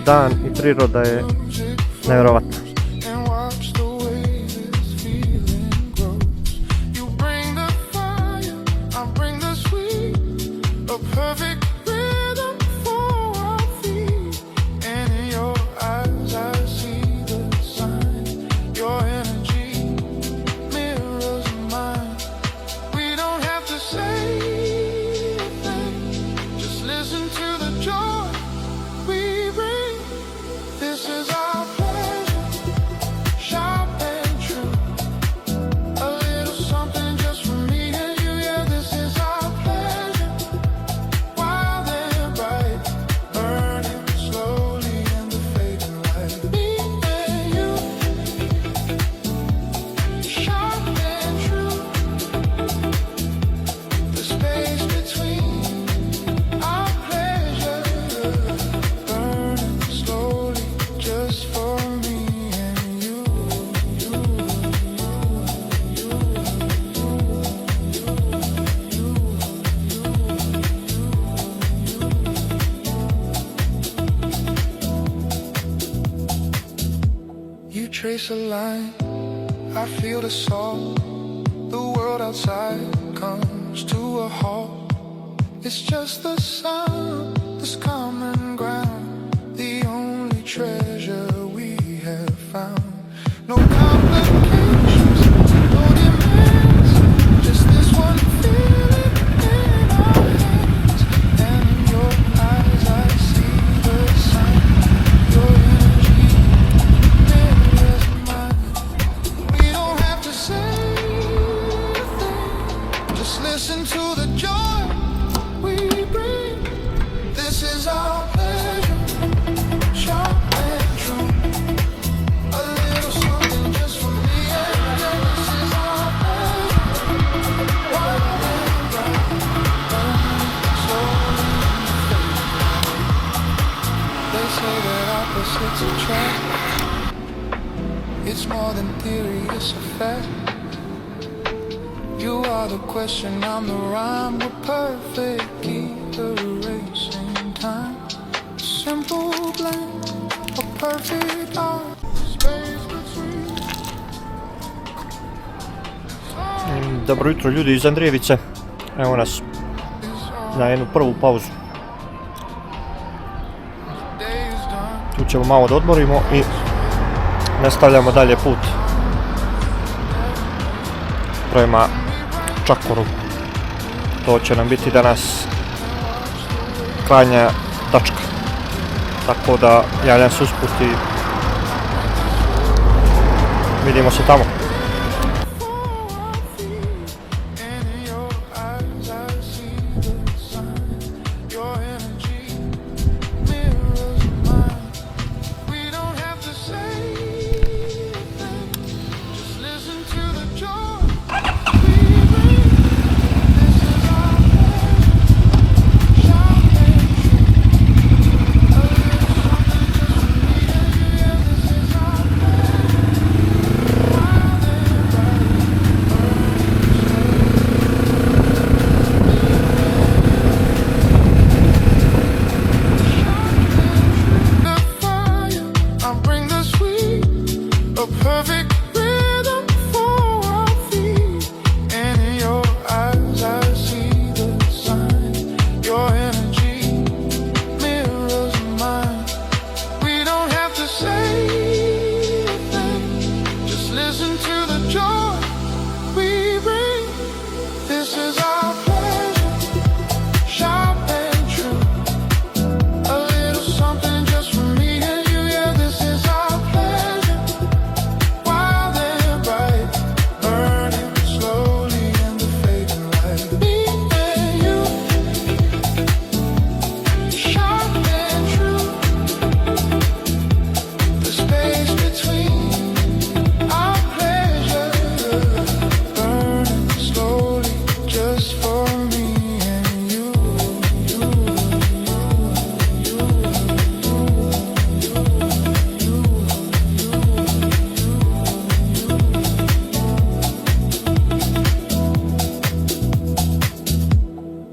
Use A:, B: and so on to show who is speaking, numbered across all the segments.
A: Dan i priroda je nevjerovatna.
B: Trace a line, I feel the salt. The world outside comes to a halt. It's just the sun, this common ground, the only treasure we have found. No complications, no demands, just this one feeling in our hands. And in your eyes I see the sun, your energy mirrors mine. We don't have to say a thing, just listen to the joy we bring. This is our pleasure, sharp and true. A little something just for me and you. This is our pleasure, wild and bright, burning slowly in the fade. They say that opposites attract. It's more than theory, it's a fact. You are the question, I'm the rhyme. We're perfect, keep erasing time. Simple blend, a perfect art. Space between.
A: Dobro jutro ljudi iz Andrijevice. Evo nas na jednu prvu pauzu. Tu ćemo malo da odmorimo i nastavljamo dalje put prema Čakoru. To će nam biti danas krajnja tačka. Tako da javljam se usput i vidimo se tamo.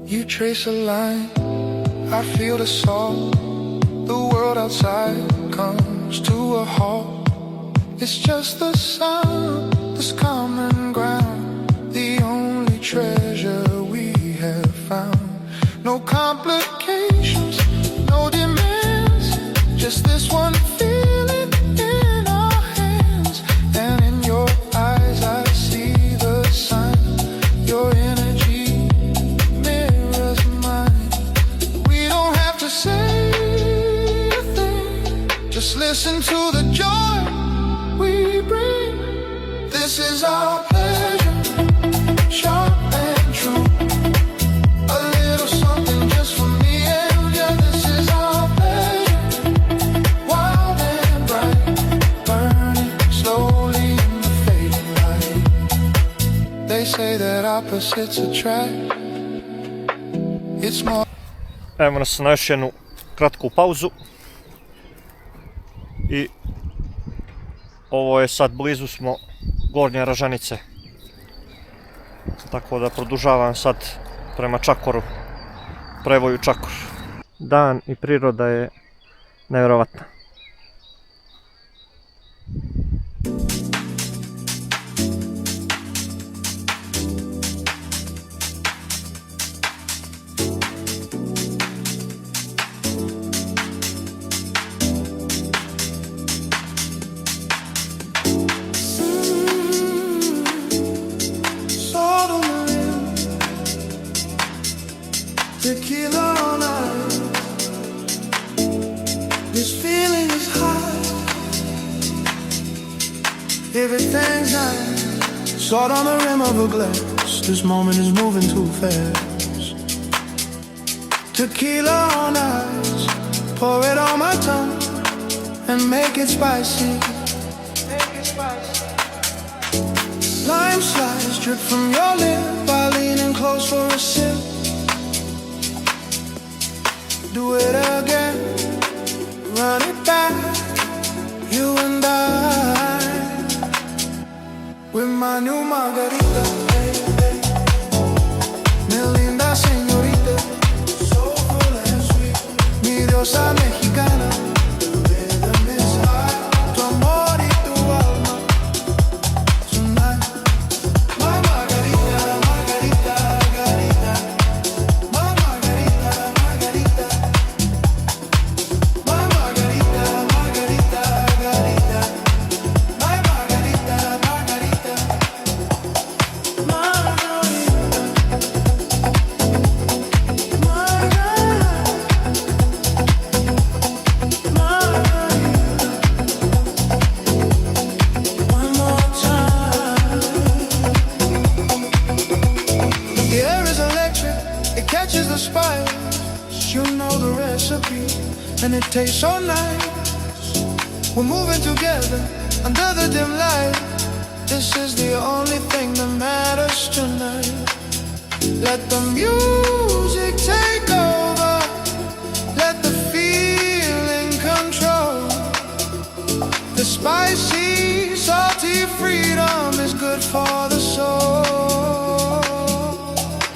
B: You trace a line, I feel the salt. The world outside comes to a halt. It's just the sun, this common ground, the only treasure we have found. No complications, no demands, just this one feeling in our hands. And in your eyes I see the sign, your energy mirrors mine. We don't have to say a thing, just listen to the joy we bring. This is our pleasure, sharp and true. A little something just for me and you. This is our pleasure, wild and bright, burning slowly in the fading light. They say that opposites attract. It's more.
A: Evo nas na još jednu kratku pauzu. I ovo je sad, blizu smo Gornje Ražanice. Tako da produžavam sad prema Čakoru, prevoju Čakor. Dan i priroda je nevjerovatna.
B: Tequila on ice. This feeling is high. Everything's nice. Salt on the rim of a glass. This moment is moving too fast. Tequila on ice. Pour it on my tongue and make it spicy. Lime slice drip from your lip while leaning close for a sip. Do it again, run it back, you and I. With my new margarita, mi linda señorita, so full and sweet, mi diosa mexicana. Tu amor y tu alma, tonight. My margarita, margarita, margarita. My margarita, margarita. My margarita, margarita, margarita. My margarita, margarita. One more time. The air is electric, it catches the spice. You know the recipe, and it tastes so nice. We're moving together under the dim light. This is the only thing that matters tonight. Let the music take over. Let the feeling control. The spicy, salty freedom is good for the soul.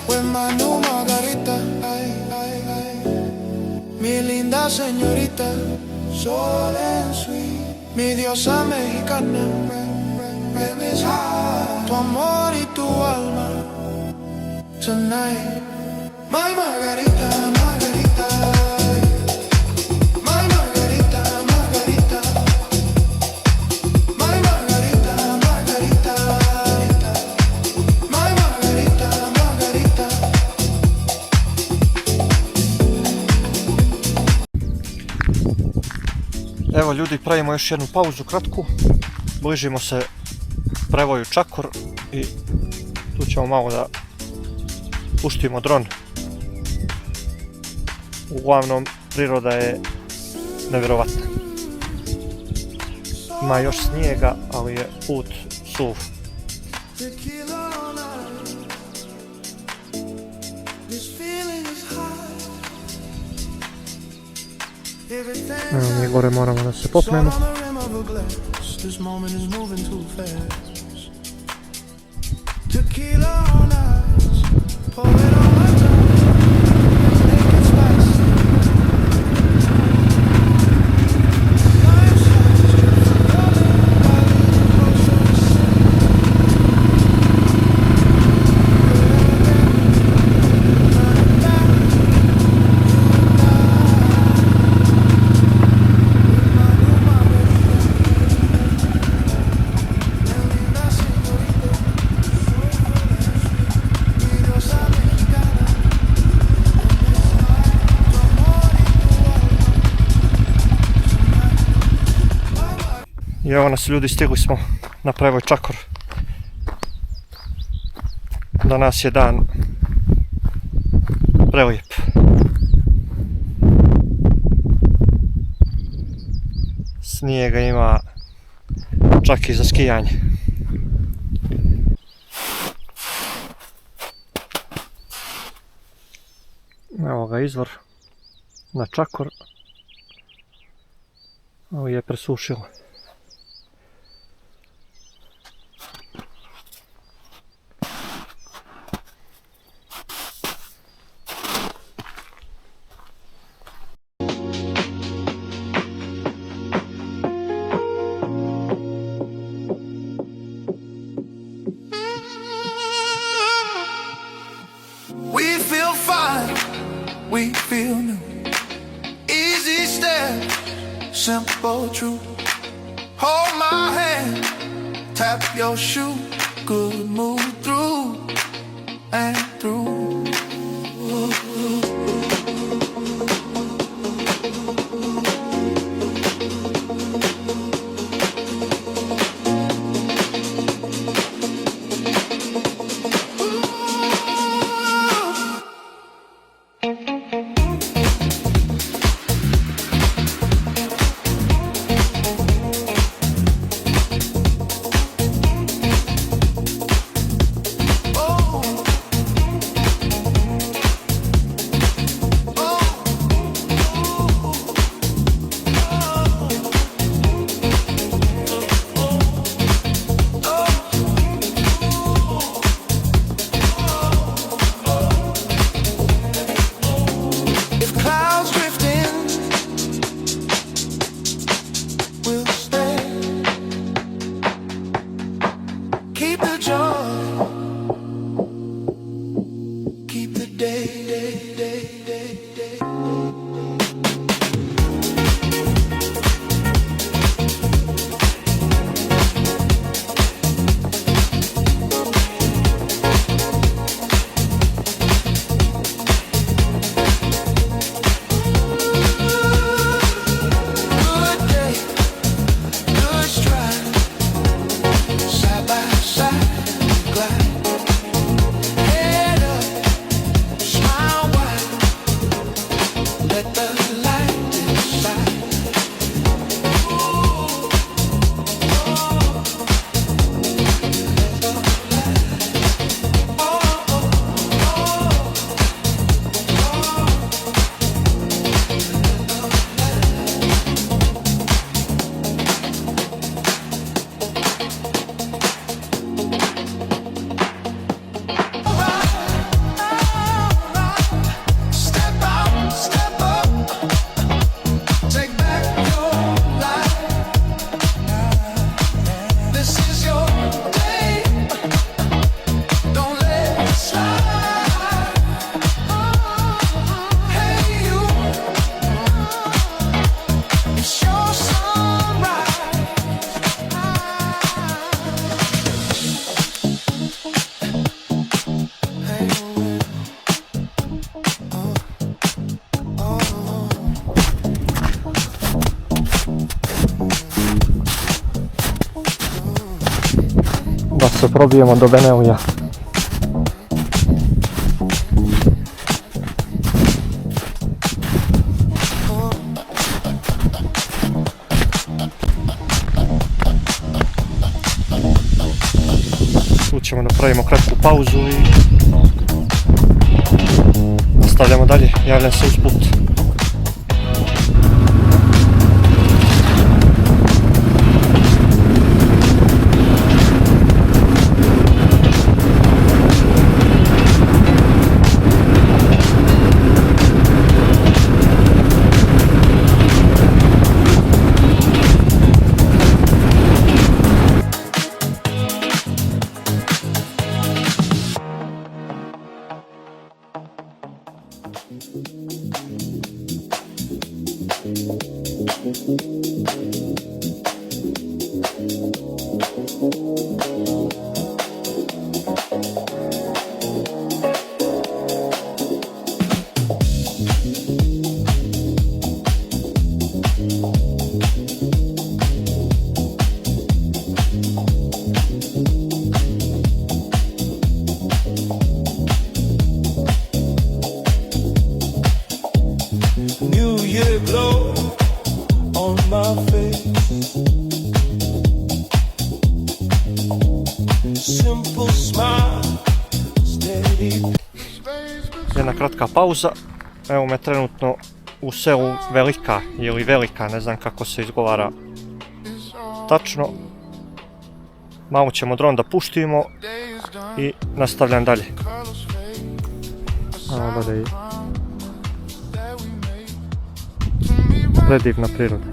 B: With my new margarita, mi linda señorita, soul and sweet, mi diosa mexicana. Baby's high, tu amor y tu alma. Tonight, my margarita, margarita. My margarita, margarita. My margarita, margarita. My margarita, margarita.
A: Evo ljudi, pravimo još jednu pauzu kratku. Bližimo se prevoju Čakor i tu ćemo malo da puštimo dron. Uglavnom, priroda je nevjerovatna. Ima još snijega, ali je put suv. Mi gore moramo da se popnemo.
B: Tequila on ice, pour it on my tongue
A: evo nas ljudi, stigli smo na prevoj Čakor. Danas je dan prelijep. Snijega ima čak i za skijanje. Evo ga izvor na Čakor. Ovo je presušilo.
B: We feel fine, we feel new. Easy step, simple truth. Hold my hand, tap your shoe. Good move through and through.
A: Da se probijemo do Benelija. Tu ćemo napravimo kratku pauzu i nastavljamo dalje. Javljam se usput.
C: get a glow on my face. Simple smile, steady.
A: Jedna kratka pauza. Evo me trenutno u selu Velika ili Velika, ne znam kako se izgovara tačno. Malo ćemo dron da puštimo i nastavljam dalje. Dalje. Predivna priroda.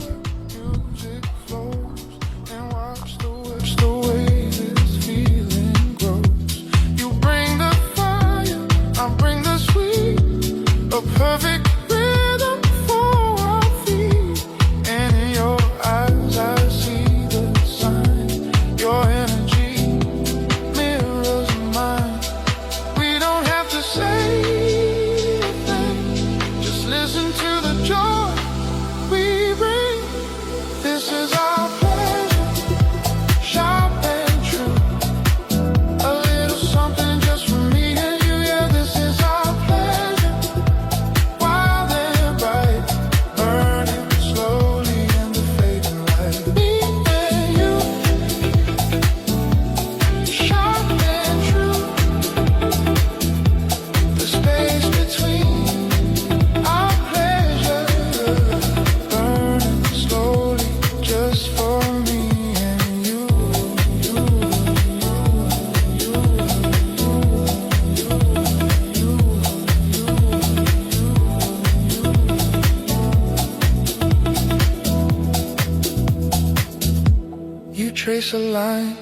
B: Trace a line,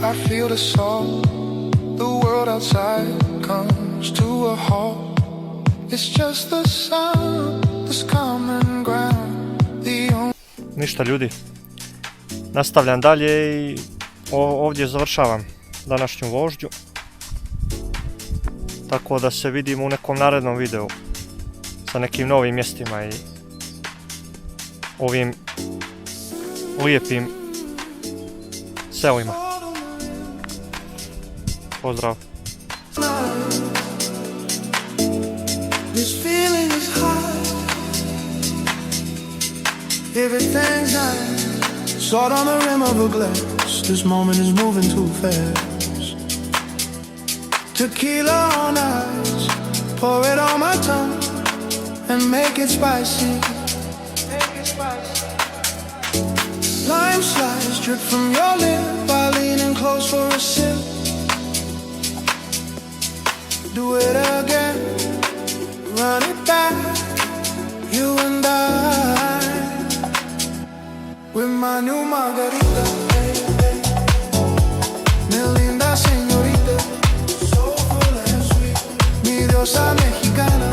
B: I feel the salt. The world outside comes to a halt. It's just the sun, this common ground.
A: Ništa ljudi, nastavljam dalje i ovdje završavam današnju vožnju. Tako da se vidimo u nekom narednom videu sa nekim novim mjestima i ovim lijepim selima. Pozdrav.
B: This feeling is hot. Everything's nice. Salt on the rim of a glass. This moment is moving too fast. Tequila on ice. Pour it on my tongue and make it spicy. Lime slice drip from your lip. I lean in close for a sip. Do it again. Run it back. You and I. With my new margarita. Mi linda señorita. So full and sweet. Mi diosa mexicana.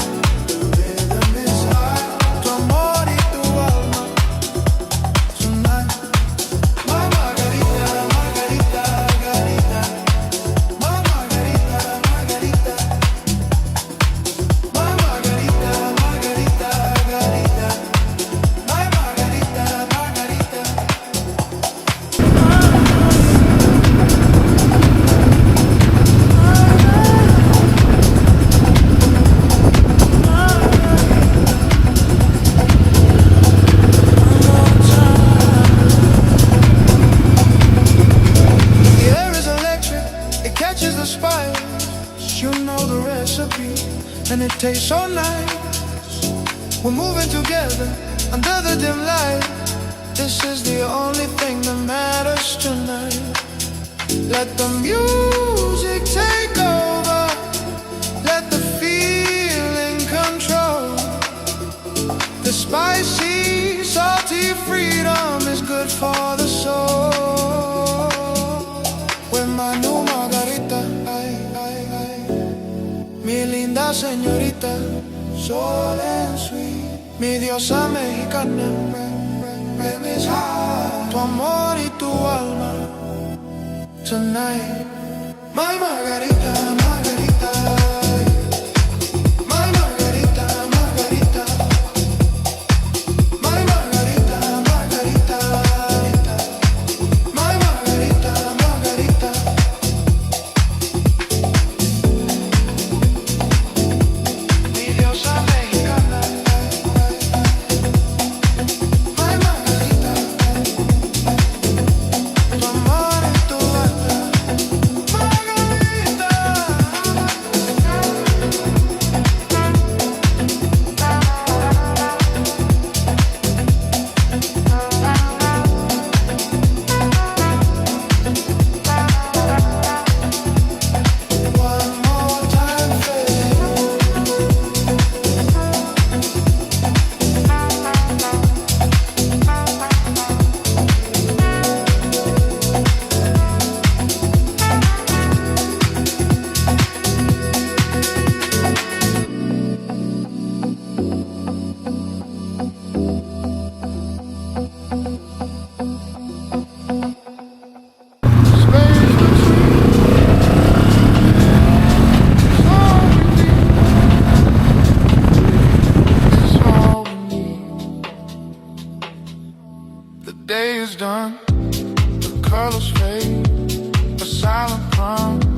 B: And it tastes so nice. We're moving together under the dim light. This is the only thing that matters tonight. Let the music take over. Let the feeling control. The spicy, salty freedom is good for the soul. With my new margarita, mi linda señorita, so and sweet. Mi diosa mexicana, tu amor y tu alma. Tonight, my margarita, margarita. My margarita, margarita. My margarita, margarita. My margarita, margarita. Mi diosa mexicana. done, the colors fade, a silent promise.